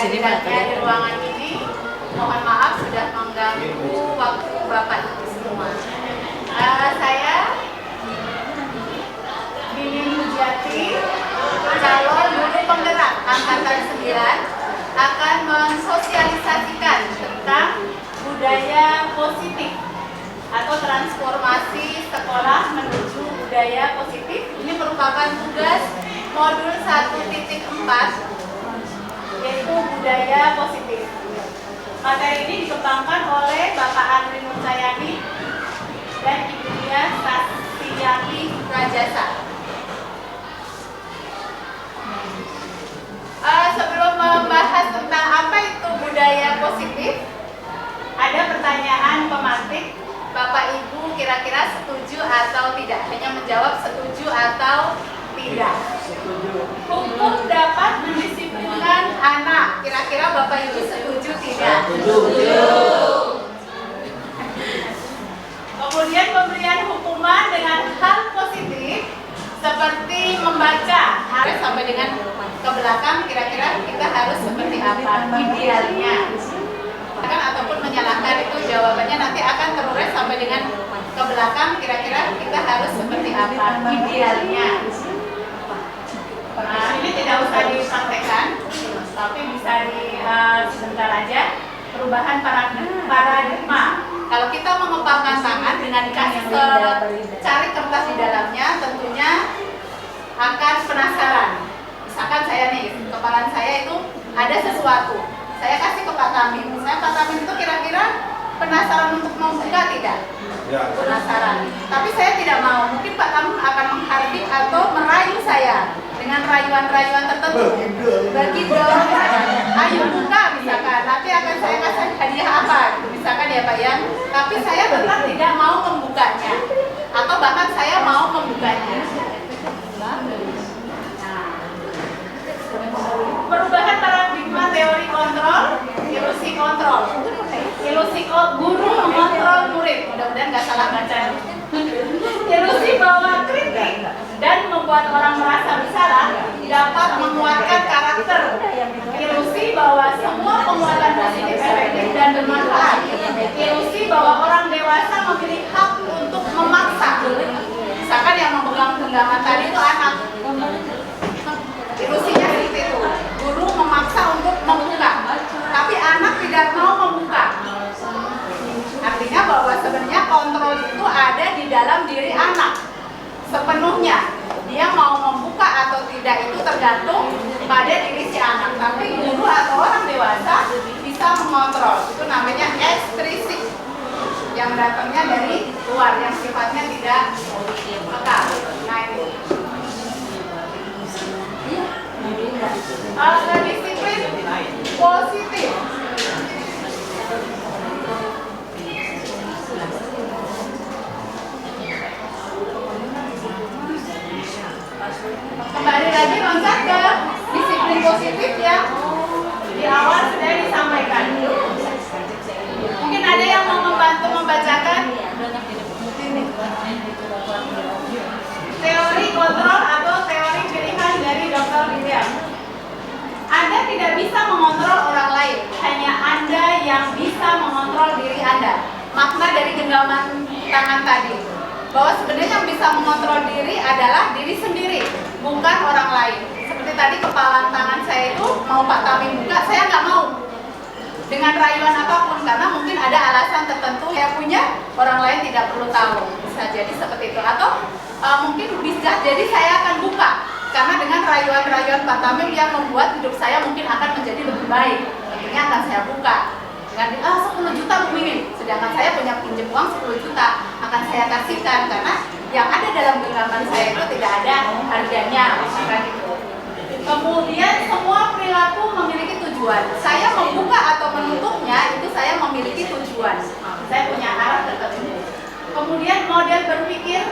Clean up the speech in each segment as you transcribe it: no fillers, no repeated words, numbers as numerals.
kehadirannya di ruangan ini. Mohon maaf sudah mengganggu waktu Bapak Ibu semua. Saya Bining Mujiati, calon guru penggerak Angkatan 9, akan mensosialisasikan tentang budaya positif atau transformasi sekolah menuju budaya positif. Ini merupakan tugas modul 1.4, yaitu budaya positif. Materi ini dikembangkan oleh Bapak Andri Nursayani dan Ibu Dia Sastiati Rajasa. Sebelum membahas tentang apa itu budaya positif, ada pertanyaan pemantik. Bapak Ibu kira-kira setuju atau tidak? Hanya menjawab setuju atau tidak. Hukum dapat mendisiplinkan anak. Kira-kira Bapak Ibu setuju tidak? Setuju. Kemudian pemberian hukuman dengan hal positif seperti membaca harus sampai dengan ke belakang. Kira-kira kita harus seperti apa idealnya? Ataupun menyalahkan, itu jawabannya nanti akan terurai sampai dengan ke belakang. Kira-kira kita harus seperti apa idealnya? Ini tidak usah dipraktekkan, tapi bisa sebentar aja. Perubahan paradigma. Kalau kita mengepalkan tangan dengan dikasih cari kertas di dalamnya, tentunya akan penasaran. Misalkan saya nih, kepalan saya itu ada sesuatu. Saya kasih ke Pak Tamim. Pak Tamim itu kira-kira penasaran untuk membuka tidak? Ya. Penasaran. Tapi saya tidak mau. Mungkin Pak Tamim akan menghardik atau merayu saya dengan rayuan-rayuan tertentu. Begitu. Ayo buka misalkan. Nanti akan saya kasih hadiah apa? Misalkan ya Pak ya. Tapi saya tetap tidak mau membukanya. Atau bahkan saya mau membukanya. Perubahan paradigma teori kontrol, ilusi kontrol. Ilusi guru mengontrol murid. Mudah-mudahan nggak salah baca. Ilusi bahwa kritik dan membuat orang merasa bersalah dapat menguatkan karakter. Ilusi bahwa semua penguatan positif efektif dan bermanfaat. Ilusi bahwa orang dewasa memiliki hak untuk memaksa. Misalkan yang memegang genggaman tadi itu anak. Ilusinya seperti itu. Guru memaksa untuk membuka, tapi anak tidak mau membuka. Artinya bahwa sebenarnya kontrol itu ada di dalam diri anak sepenuhnya. Dia mau membuka atau tidak itu tergantung pada diri si anak. Tapi guru atau orang dewasa bisa mengontrol. Itu namanya ekstrisik, yang datangnya dari luar, yang sifatnya tidak kekal. Nah ini. Disiplin positif. Kembali lagi loncat ke disiplin positif ya. Di awal sudah disampaikan. Mungkin ada yang mau membantu membacakan teori kontrol atau teori pilihan dari Dr. William. Anda tidak bisa mengontrol orang lain, hanya Anda yang bisa mengontrol diri Anda. Makna dari genggaman tangan tadi, bahwa sebenarnya yang bisa mengontrol diri adalah diri sendiri, bukan orang lain. Seperti tadi kepalan tangan saya itu mau Pak Tamim buka, saya nggak mau dengan rayuan apapun, karena mungkin ada alasan tertentu yang punya, orang lain tidak perlu tahu. Bisa jadi seperti itu, atau mungkin bisa jadi saya akan buka karena dengan rayuan-rayuan Pak Tamim yang membuat hidup saya mungkin akan menjadi lebih baik. Tentunya akan saya buka dengan 10 juta Bu Mimin, sedangkan saya punya pinjam uang 10 juta akan saya kasihkan, karena yang ada dalam genggaman saya itu tidak ada harganya. Gitu. Kemudian semua perilaku memiliki tujuan. Saya membuka atau menutupnya itu saya memiliki tujuan. Saya punya arah tertentu. Kemudian model berpikir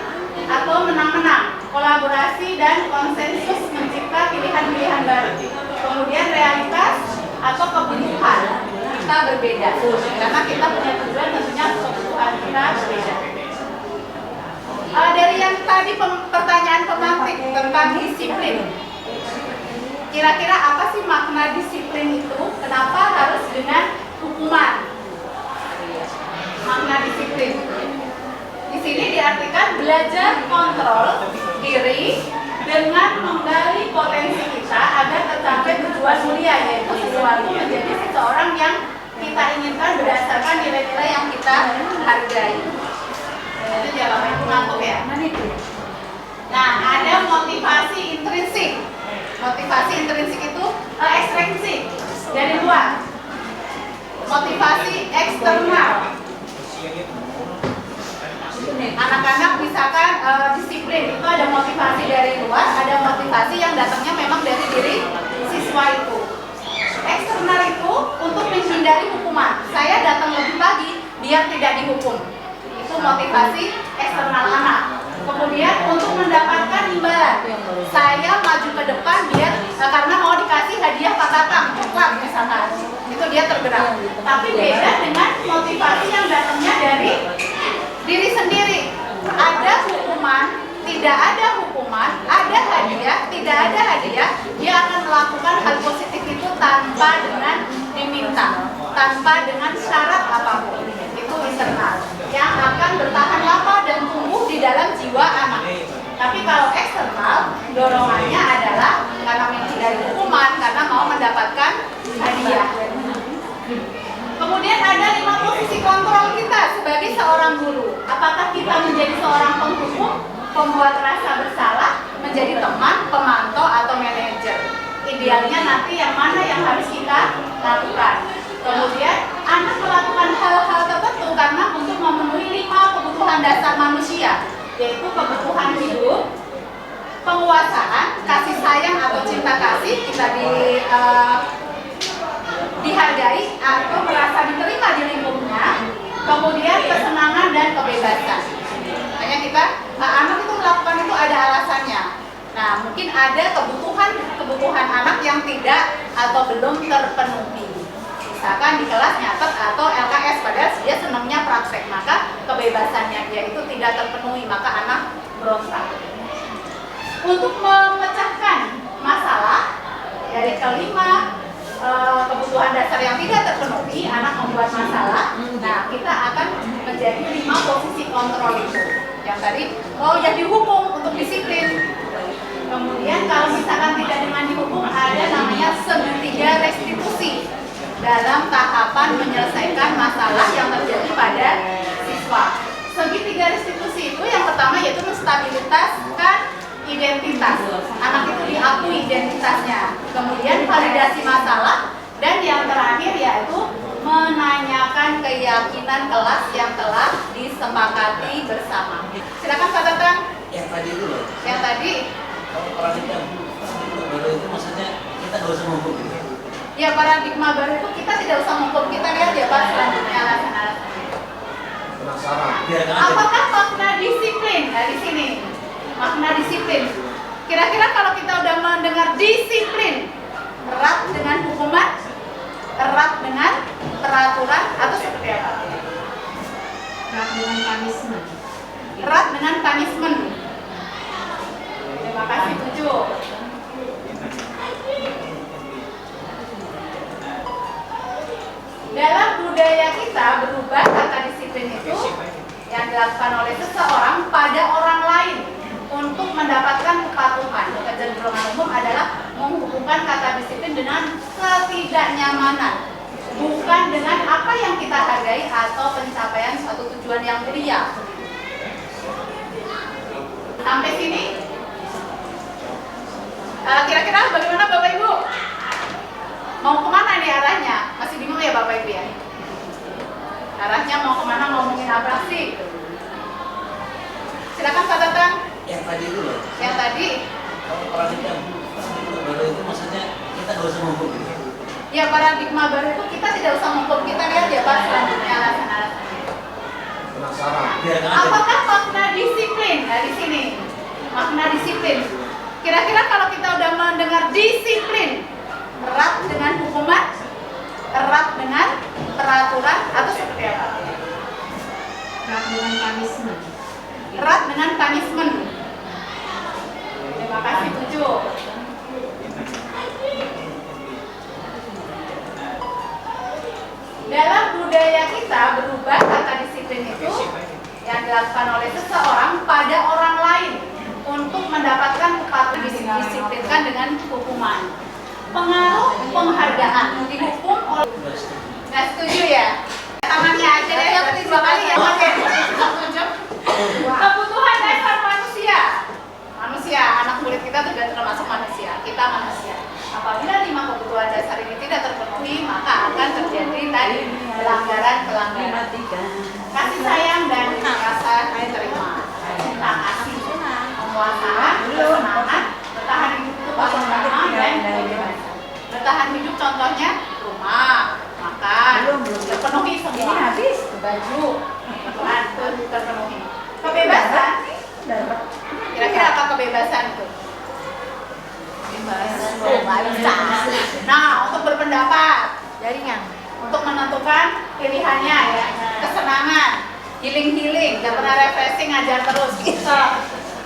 atau menang-menang, kolaborasi dan konsensus mencipta pilihan-pilihan baru. Kemudian realitas atau kebutuhan kita berbeda, karena kita punya tujuan, tentunya kebutuhan kita berbeda. Dari yang tadi pertanyaan pemantik tentang disiplin, kira-kira apa sih makna disiplin itu? kita hargai. Itu jawaban itu ngantuk ya. Nah, ada motivasi intrinsik. Motivasi intrinsik itu ekstrinsik dari luar. Motivasi eksternal. Anak-anak misalkan disiplin itu ada motivasi dari luar, ada motivasi yang datangnya memang dari diri siswa itu. Eksternal itu untuk menghindari hukuman. Saya datang lebih pagi biar tidak dihukum. Itu motivasi eksternal anak. Kemudian untuk mendapatkan imbalan, saya maju ke depan biar karena mau dikasih hadiah Pak Tatang, coklat misalkan. Itu dia tergerak. Tapi beda dengan motivasi yang datangnya dari diri sendiri. Ada hukuman, tidak ada hukuman, ada hadiah, tidak ada hadiah, dia akan melakukan hal positif itu tanpa dengan diminta, tanpa dengan syarat apapun. Itu internal yang akan bertahan lama dan tumbuh di dalam jiwa anak. Tapi kalau eksternal, dorongannya adalah karena menghindari hukuman, karena mau mendapatkan hadiah. Kemudian ada 5 posisi kontrol kita sebagai seorang guru. Apakah kita menjadi seorang penghukum, pembuat rasa bersalah, menjadi teman, pemantau, atau manajer? Idealnya nanti yang mana yang harus kita lakukan. Kemudian anak melakukan hal-hal tertentu karena untuk memenuhi 5 kebutuhan dasar manusia, yaitu kebutuhan hidup, penguasaan, kasih sayang atau cinta kasih, kita dihargai atau merasa diterima di lingkupnya, kemudian kesenangan dan kebebasan. Makanya kita anak itu melakukan itu ada alasannya. Nah, mungkin ada kebutuhan anak yang tidak atau belum terpenuhi. Misalkan di kelas nyatet atau LKS, padahal dia senangnya praktek, maka kebebasannya dia itu tidak terpenuhi, maka anak berontak. Untuk memecahkan masalah dari kelima kebutuhan dasar yang tidak terpenuhi, anak membuat masalah. Nah, kita akan menjadi 5 posisi kontrol itu. Yang tadi, yang dihukum untuk disiplin. Kemudian kalau misalkan tidak dengan dihukum, ada namanya segitiga restitusi dalam tahapan menyelesaikan masalah yang terjadi pada siswa. Segitiga restitusi itu yang pertama yaitu menstabilitaskan identitas. Anak itu diakui identitasnya. Kemudian validasi masalah, dan yang terakhir yaitu menanyakan keyakinan kelas yang telah disepakati bersama. Silakan Pak Tatang. Yang tadi dulu. Yang tadi. Kalau paradigma baru itu maksudnya kita nggak usah menghukum. Ya, paradigma baru itu kita tidak usah menghukum. Kita lihat ya Pak selanjutnya alasan-alasannya. Penasaran. Apakah makna disiplin? Nah, di sini. Makna disiplin. Kira-kira kalau kita udah mendengar disiplin, erat dengan hukuman, erat dengan peraturan, atau seperti apa? Erat dengan punishment. Erat dengan punishment. Terima kasih, 7. Dalam budaya kita berubah kata disiplin itu yang dilakukan oleh seseorang pada orang lain untuk mendapatkan kepatuhan. Kecenderungan umum adalah menghubungkan kata disiplin dengan ketidaknyamanan, bukan dengan apa yang kita hargai atau pencapaian suatu tujuan yang mulia. Sampai sini, kira-kira bagaimana Bapak Ibu? Mau kemana nih arahnya? Masih bingung ya Bapak Ibu ya? Arahnya mau kemana, ngomongin apa sih? Silakan Pak Tatang. Yang tadi dulu. Yang tadi. Kalau paradigma baru itu maksudnya kita nggak usah menghukum. Ya, paradigma baru itu kita tidak usah menghukum. Kita lihat ya Pak selanjutnya alasan-alasannya. Penasaran. Apakah makna disiplin? Nah, di sini. Makna disiplin. Kira-kira kalau kita udah mendengar disiplin, erat dengan hukuman, erat dengan peraturan, atau seperti apa? Erat dengan punishment. Erat dengan punishment. Terima kasih, 7. Dalam budaya kita berubah kata disiplin itu yang dilakukan oleh seseorang pada orang lain untuk mendapatkan kepatuhan, disiplinkan dengan hukuman. Pengaruh penghargaan dihukum oleh. Nggak setuju ya? Tangannya aja deh, yang penting 2 tadi pelanggaran. Kasih sayang dan rasa diterima. Cinta kasih, penguasaan, kesenangan, bertahan hidup itu paling utama dan kebebasan. Bertahan hidup contohnya rumah, makan, terpenuhi semua. Baju, terpenuhi. Kebebasan, kira-kira apa kebebasan itu? Nah, untuk berpendapat, jaringan, untuk menentukan pilihannya ya, kesenangan, healing, gak pernah refreshing, ngajar terus.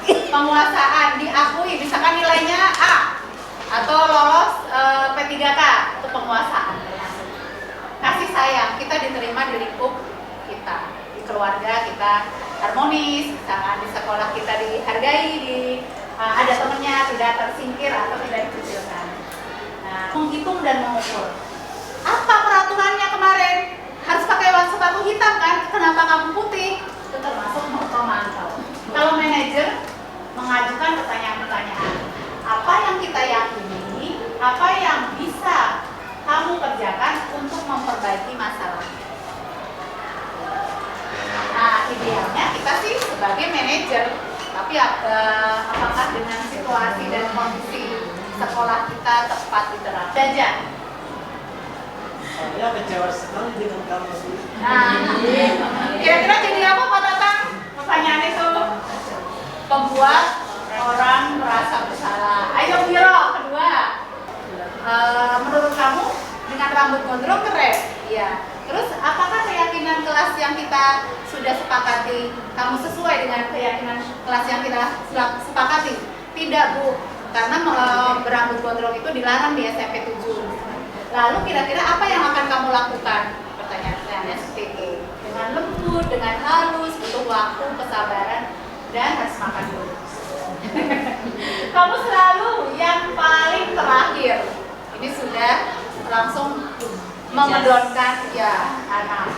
Penguasaan, diakui, misalkan nilainya A atau lolos P3K, itu penguasaan. Kasih sayang, kita diterima di lingkup kita, di keluarga kita harmonis, misalkan di sekolah kita dihargai, ada temennya, tidak tersingkir atau tidak dikucilkan. Nah, menghitung dan mengukur. Apa peraturannya kemarin? Harus pakai sepatu hitam kan? Kenapa kamu putih? Itu termasuk memantau. Kalau manajer mengajukan pertanyaan-pertanyaan, apa yang kita yakini, apa yang bisa kamu kerjakan untuk memperbaiki masalah. Nah, idealnya kita sih sebagai manajer, tapi apakah dengan situasi dan kondisi sekolah kita tepat diterapkan? Belajar. Saya kecewa sekali dengan kamu sih. Nah, kira-kira jadi apa Pak Tatang? Pertanyaan itu membuat orang merasa bersalah. Ayo Biro, kedua. Menurut kamu dengan rambut gondrong keren? Iya. Terus apakah keyakinan kelas yang kita sudah sepakati kamu sesuai dengan keyakinan kelas yang kita sepakati? Tidak Bu, karena berambut gondrong itu dilarang di SMP 7. Lalu kira-kira apa yang akan kamu lakukan? Pertanyaannya seperti ini. Dengan lembut, dengan halus, butuh waktu, kesabaran, dan harus makan dulu. Kamu selalu yang paling terakhir. Ini sudah langsung memedonkan ya anak.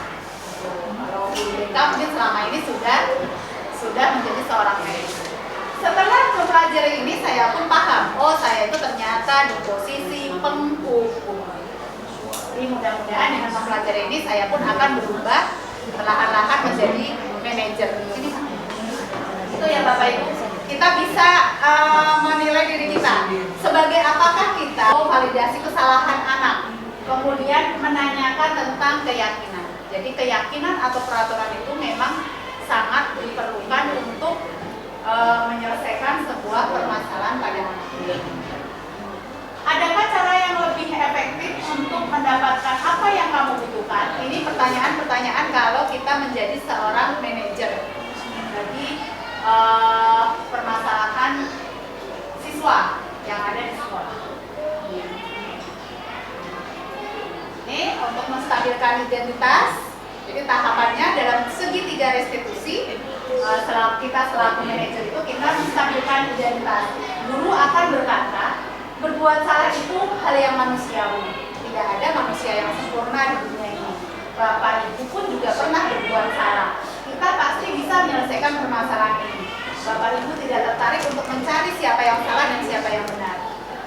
Kalau kita mungkin selama ini sudah menjadi seorang manajer. Setelah mempelajari ini saya pun paham, oh saya itu ternyata di posisi penghukum. Jadi mudah-mudahan dengan mempelajari ini saya pun akan berubah perlahan-lahan menjadi manajer. Itu ya Bapak Ibu. Kita bisa menilai diri kita sebagai apakah kita mau validasi kesalahan anak, kemudian menanyakan tentang keyakinan. Jadi keyakinan atau peraturan itu memang sangat diperlukan untuk menyelesaikan sebuah permasalahan pada anak. Adakah cara yang lebih efektif untuk mendapatkan apa yang kamu butuhkan? Ini pertanyaan-pertanyaan kalau kita menjadi seorang manajer bagi permasalahan siswa yang ada di sekolah. Ini untuk menstabilkan identitas. Jadi tahapannya dalam segitiga restitusi, kita selaku manajer itu kita menstabilkan identitas. Guru akan berkata, berbuat salah itu hal yang manusiawi. Tidak ada manusia yang sempurna di dunia ini. Bapak Ibu pun juga pernah berbuat salah. Kita pasti bisa menyelesaikan permasalahan ini. Bapak Ibu tidak tertarik untuk mencari siapa yang salah dan siapa yang benar.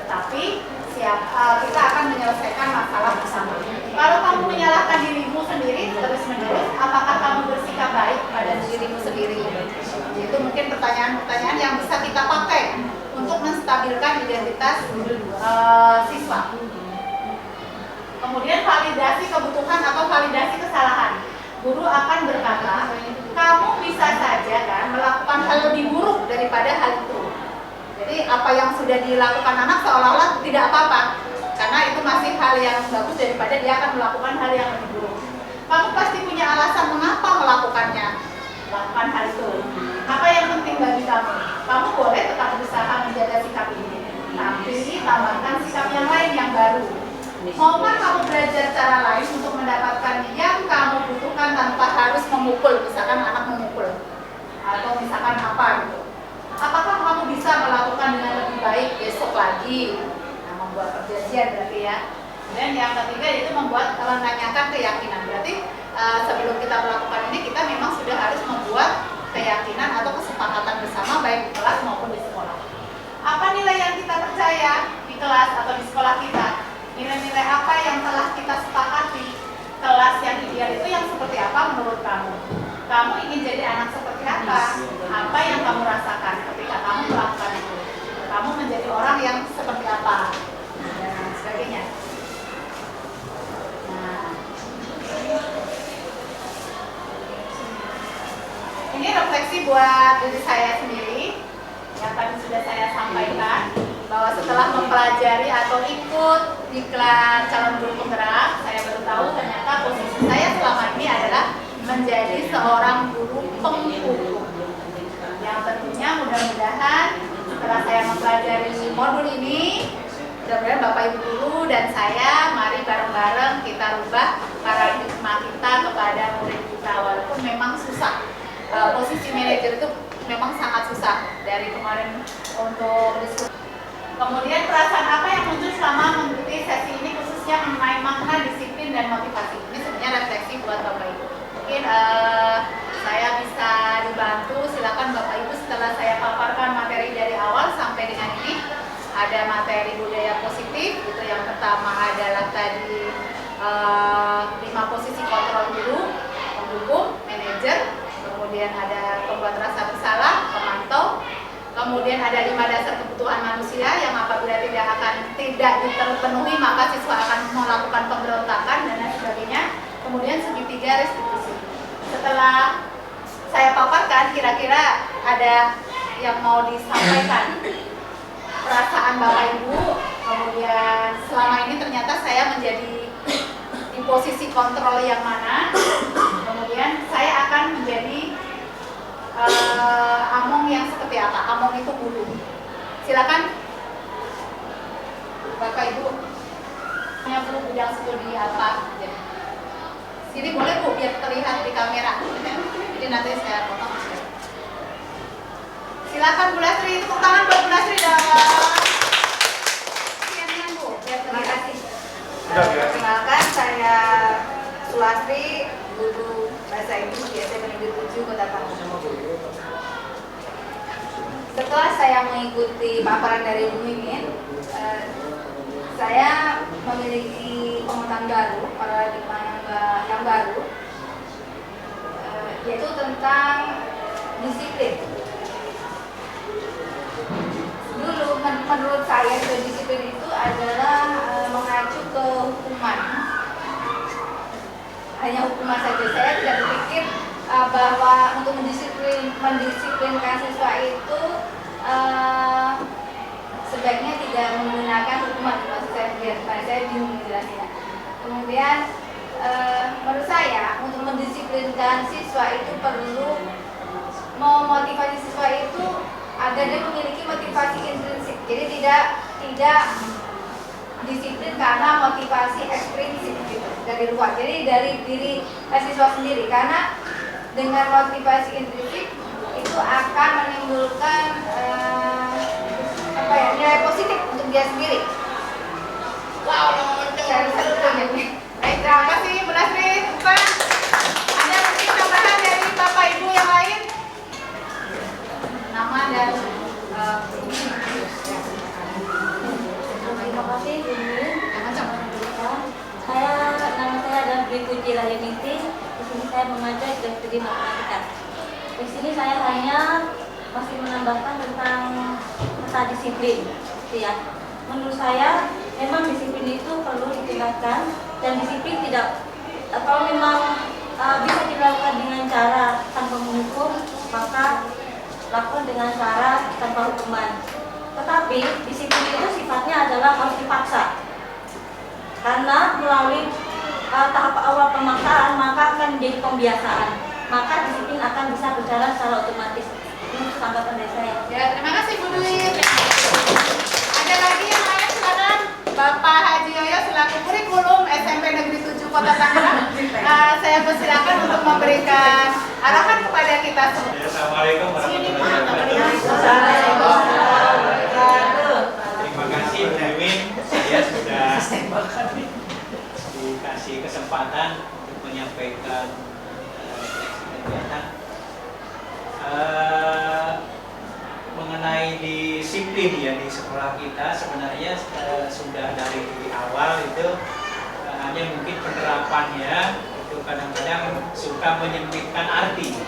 Tetapi kita akan menyelesaikan masalah bersama. Kalau kamu menyalahkan dirimu sendiri terus-menerus, apakah kamu bersikap baik pada dirimu sendiri? Itu mungkin pertanyaan-pertanyaan yang bisa kita pakai untuk menstabilkan identitas siswa. Kemudian validasi kebutuhan atau validasi kesalahan. Guru akan berkata, kamu bisa saja kan melakukan hal lebih buruk daripada hal itu. Jadi apa yang sudah dilakukan anak seolah-olah tidak apa-apa, karena itu masih hal yang bagus daripada dia akan melakukan hal yang lebih buruk. Kamu pasti punya alasan mengapa melakukan hal itu. Apa yang penting bagi kamu? Kamu boleh tetap berusaha menjaga sikap ini, tapi tambahkan sikap yang lain yang baru. Maukah kamu belajar cara lain untuk mendapatkan yang kamu butuhkan tanpa harus memukul, misalkan anak memukul, atau misalkan apa gitu. Apakah kamu bisa melakukan dengan lebih baik besok lagi? Nah, membuat perjanjian berarti ya. Dan yang ketiga itu menanyakan keyakinan. Berarti sebelum kita melakukan ini kita memang sudah harus membuat keyakinan atau kesepakatan bersama baik di kelas maupun di sekolah. Apa nilai yang kita percaya di kelas atau di sekolah kita? Nilai-nilai apa yang telah kita sepakati? Kelas ideal itu yang seperti apa menurut kamu? Kamu ingin jadi anak seperti apa? Apa yang kamu rasakan ketika kamu melakukan itu? Kamu menjadi orang yang seperti apa? Dan lain sebagainya. Nah, ini refleksi buat diri saya sendiri yang tadi sudah saya sampaikan, bahwa setelah mempelajari atau ikut diklat calon guru penggerak, saya baru tahu ternyata posisi saya selama ini adalah menjadi seorang guru penghukum. Yang tentunya mudah-mudahan setelah saya mempelajari modul ini, mudah-mudahan Bapak Ibu guru dan saya mari bareng-bareng kita rubah paradigma kita kepada murid kita, walaupun memang susah. Posisi manajer itu memang sangat susah dari kemarin untuk diskusi. Kemudian perasaan apa yang muncul selama mengikuti sesi ini khususnya mengenai makna, disiplin, dan motivasi. Ini sebenarnya refleksi buat Bapak Ibu. Mungkin saya bisa dibantu, silakan Bapak Ibu setelah saya paparkan materi dari awal sampai dengan ini. Ada materi budaya positif, itu yang pertama adalah tadi 5 posisi kontrol guru, penghukum, manajer. Kemudian ada pembuat rasa bersalah, pemantau. Kemudian ada 5 dasar kebutuhan manusia yang apabila tidak terpenuhi maka siswa akan melakukan pemberontakan dan lain sebagainya. Kemudian segitiga restitusi. Setelah saya paparkan, kira-kira ada yang mau disampaikan? Perasaan Bapak Ibu, kemudian selama ini ternyata saya menjadi di posisi kontrol yang mana, kemudian saya akan menjadi among yang seperti apa? Among itu guru. Silakan Bapak Ibu, punya Bu bidang studi apa? Sini boleh Bu, biar terlihat di kamera. Jadi nanti saya potong. Silakan Bu Lasri, tepuk tangan buat Bu Lasri dong. Silakan Bu, biar terlihat. Perkenalkan, saya Sulastri, guru bahasa Inggris di SMP Negeri 7 Kota Tangerang. Setelah saya mengikuti paparan dari Bu Mimin, saya memiliki pengetahuan baru, paradigma yang baru, yaitu tentang disiplin. Dulu menurut saya disiplin itu adalah mengacu ke hukuman. Hanya hukuman saja. Saya tidak berpikir bahwa untuk mendisiplinkan siswa itu sebaiknya tidak menggunakan hukuman. Maksud saya bingung menjelaskannya. Kemudian menurut saya untuk mendisiplinkan siswa itu perlu memotivasi siswa itu agar dia memiliki motivasi intrinsik. Jadi tidak disiplin karena motivasi ekstrinsik gitu, dari luar. Jadi dari diri siswa sendiri, karena dengan motivasi intrinsik itu akan menimbulkan nilai positif untuk dia sendiri. Wow, saya bisa tunjukin. Baik, terima kasih Bu Lasri. Bukan ada mungkin tambahan dari Bapak Ibu yang lain? Nama dan terima kasih Bu Mimin. Nama saya adalah Dwi Puji Rayaniti. Di sini saya mengajar dan studi matematika. Di sini saya hanya masih menambahkan tentang kata disiplin. Ya, menurut saya memang disiplin itu perlu ditingkatkan, dan disiplin tidak kalau memang bisa dilakukan dengan cara tanpa menghukum, maka lakukan dengan cara tanpa hukuman. Tetapi disiplin itu sifatnya adalah harus dipaksa, karena melalui tahap awal pemaksaan maka akan menjadi pembiasaan, maka disiplin akan bisa berjalan secara otomatis. Ini tanggapan dari saya. Ya, terima kasih Bu Dwi. Ada lagi yang lain? Silakan Bapak Haji Yoyo selaku kurikulum SMP Negeri 7 Kota Tangerang. Saya persilakan untuk memberikan arahan kepada kita semua. Assalamualaikum warahmatullahi wabarakatuh. Terima kasih Bu Mimin, saya sudah dikasih kesempatan untuk menyampaikan kegiatan mengenai disiplin ya di sekolah kita. Sebenarnya sudah dari awal itu hanya mungkin penerapannya itu kadang-kadang suka menyempitkan arti.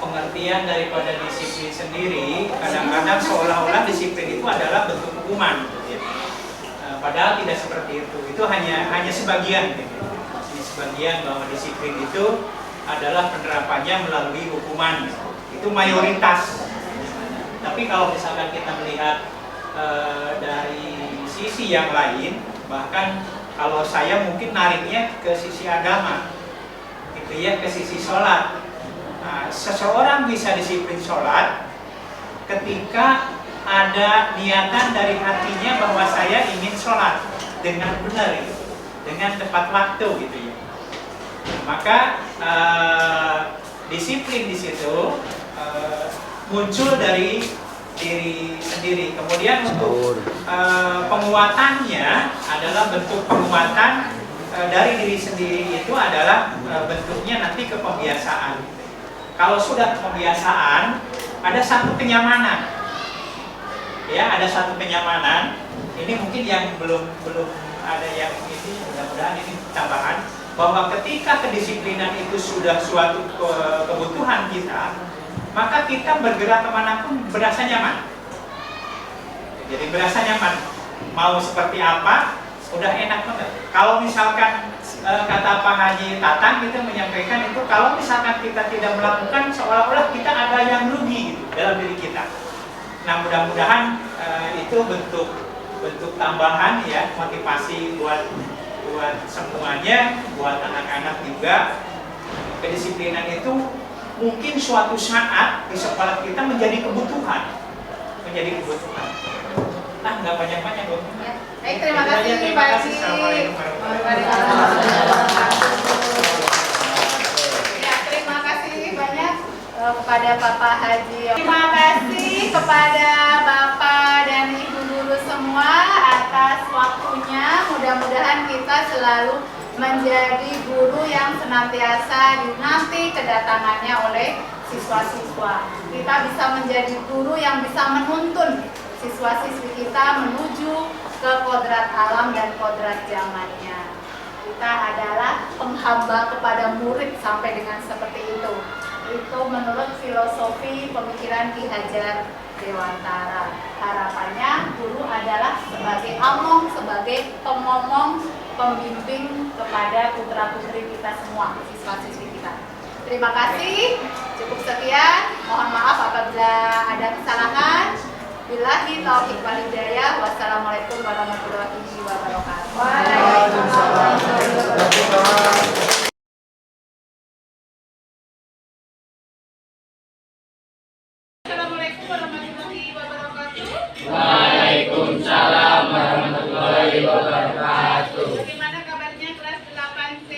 Pengertian daripada disiplin sendiri kadang-kadang seolah-olah disiplin itu adalah bentuk hukuman, gitu ya. Padahal tidak seperti itu. Itu hanya sebagian, gitu. Hanya sebagian bahwa disiplin itu adalah penerapannya melalui hukuman, gitu. Itu mayoritas. Tapi kalau misalkan kita melihat dari sisi yang lain, bahkan kalau saya mungkin nariknya ke sisi agama, gitu ya, ke sisi sholat. Nah, seseorang bisa disiplin sholat ketika ada niatan dari hatinya bahwa saya ingin sholat dengan benar, gitu, dengan tepat waktu, gitu ya. Maka disiplin di situ muncul dari diri sendiri. Kemudian untuk penguatannya adalah bentuk penguatan dari diri sendiri itu adalah bentuknya nanti ke pembiasaan. Kalau sudah kebiasaan, ada satu kenyamanan, ya, ada satu kenyamanan. Ini mungkin yang belum ada yang ini, mudah-mudahan ini tambahan bahwa ketika kedisiplinan itu sudah suatu kebutuhan kita, maka kita bergerak kemanapun berasa nyaman. Jadi berasa nyaman. Mau seperti apa, udah enak banget. Kalau misalkan kata Pak Haji Tatang kita menyampaikan itu, kalau misalkan kita tidak melakukan seolah-olah kita ada yang rugi, gitu, dalam diri kita. Nah, mudah-mudahan itu bentuk tambahan, ya, motivasi buat semuanya, buat anak-anak juga. Kedisiplinan itu mungkin suatu saat di sekolah kita menjadi kebutuhan. Nah, nggak banyak-banyak, Bu. Ya. Baik, terima kasih Pak Haji. Ya, terima kasih banyak kepada Bapak Haji. Terima kasih kepada Bapak dan Ibu guru semua atas waktunya. Mudah-mudahan kita selalu menjadi guru yang senantiasa dinanti kedatangannya oleh siswa-siswa. Kita bisa menjadi guru yang bisa menuntun siswa-siswi kita menuju ke kodrat alam dan kodrat zamannya. Kita adalah penghamba kepada murid sampai dengan seperti itu. Itu menurut filosofi pemikiran Ki Hajar Dewantara. Harapannya guru adalah sebagai among, sebagai pengomong, pembimbing kepada putra-putri kita semua, siswa-siswi kita. Terima kasih. Cukup sekian. Mohon maaf apabila ada kesalahan. Billahi taufiq wal hidayah. Wassalamualaikum warahmatullahi wabarakatuh. Waalaikumsalam warahmatullahi wabarakatuh. Assalamualaikum warahmatullahi wabarakatuh. Waalaikumsalam warahmatullahi wabarakatuh. Bagaimana kabarnya kelas 8C?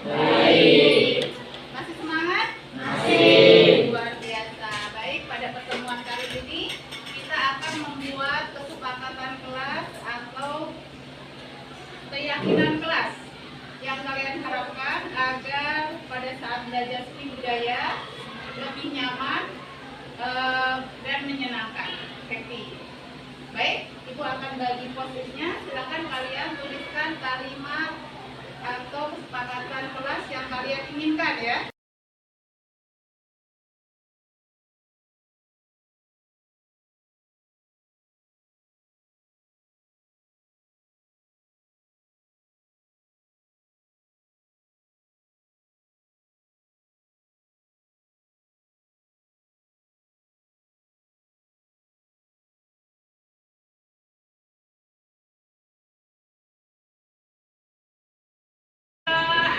Baik. Masih semangat? Masih. Luar biasa. Baik, pada pertemuan kali ini kita akan membuat kesepakatan kelas atau keyakinan kelas yang kalian harapkan agar pada saat belajar seni budaya lebih nyaman dan menyenangkan, happy. Baik, Ibu akan bagi post-itnya. Silakan kalian tuliskan kalimat atau kesepakatan kelas yang kalian inginkan, ya.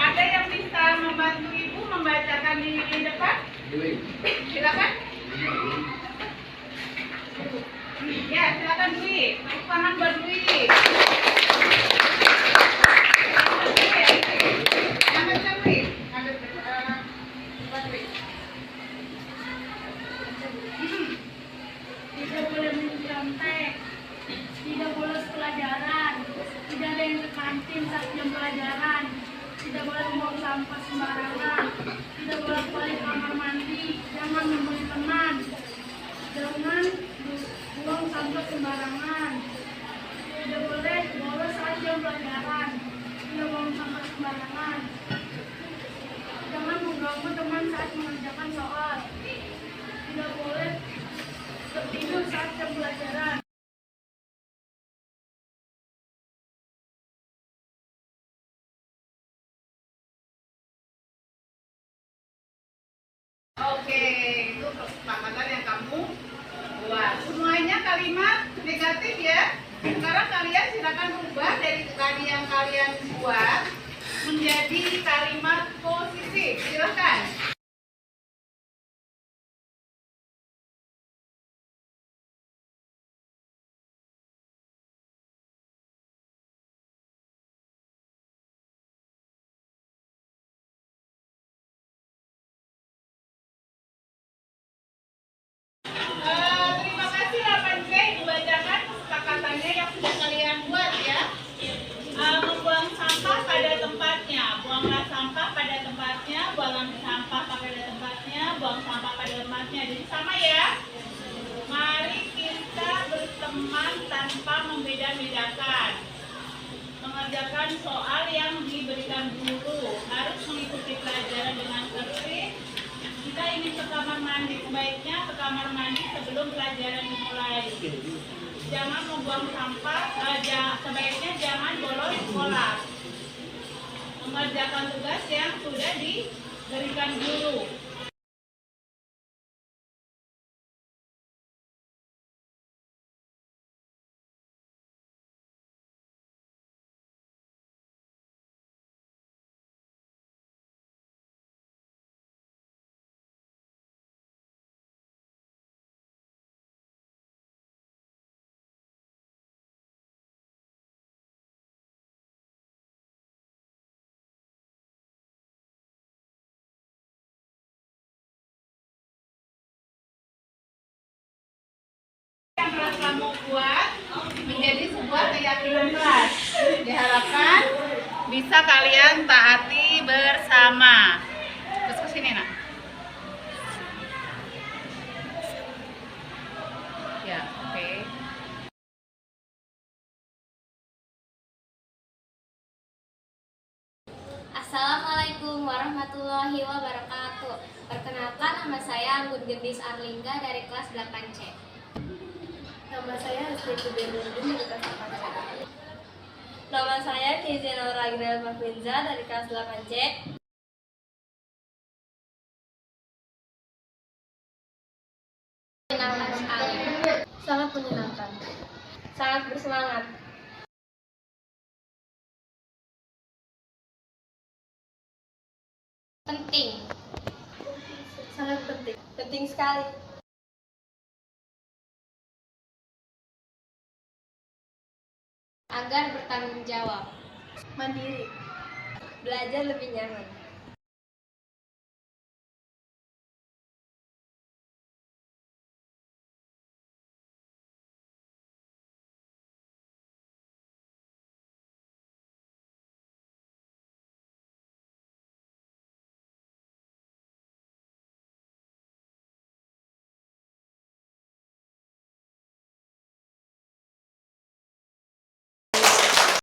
Ada yang bisa membantu Ibu membacakan di depan? Silakan. Ya, silakan Dwi. Tepuk tangan buat Dwi. Yang kencang Dwi. Buat Dwi. Tidak boleh mencontek, tidak bolos pelajaran, tidak ada yang ke kantin saat jam pelajaran, tidak boleh membuang sampah sembarangan, tidak boleh balik kamar mandi, jangan membuli teman, jangan buang sampah sembarangan, tidak boleh bolos saat jam pelajaran, tidak buang sampah sembarangan, kesepakatan yang kamu buat. Semuanya kalimat negatif ya. Sekarang kalian silakan ubah dari tadi yang kalian buat menjadi kalimat positif. Silakan. Terima kasih 8C dibacakan kesepakatannya yang sudah kalian buat ya. Membuang sampah pada tempatnya, buanglah sampah pada tempatnya, buanglah sampah pada tempatnya, buang sampah pada tempatnya. Jadi sama ya. Mari kita berteman tanpa membeda-bedakan. Mengerjakan soal yang diberikan guru, harus mengikuti pelajaran dengan tertib. Kita ingin ke kamar mandi, sebaiknya ke kamar mandi sebelum pelajaran dimulai. Jangan membuang sampah, sebaiknya jangan bolos sekolah. Mengerjakan tugas yang sudah diberikan guru. Yang telah kamu buat menjadi sebuah keyakinan kelas. Diharapkan bisa kalian taati bersama. Terus ke sini nak. Ya, oke. Assalamualaikum warahmatullahi wabarakatuh. Perkenalkan, nama saya Anggun Gendis Arlingga dari kelas 8C. Nama saya Hasri Kubenudin dari kelas 8C. Nama saya Kizenora Agnes Mafrinza dari kelas 8C. Menyenangkan sekali. Sangat menyenangkan. Sangat bersemangat. Penting. Sangat penting. Penting sekali. Agar bertanggung jawab. Mandiri. Belajar lebih nyaman.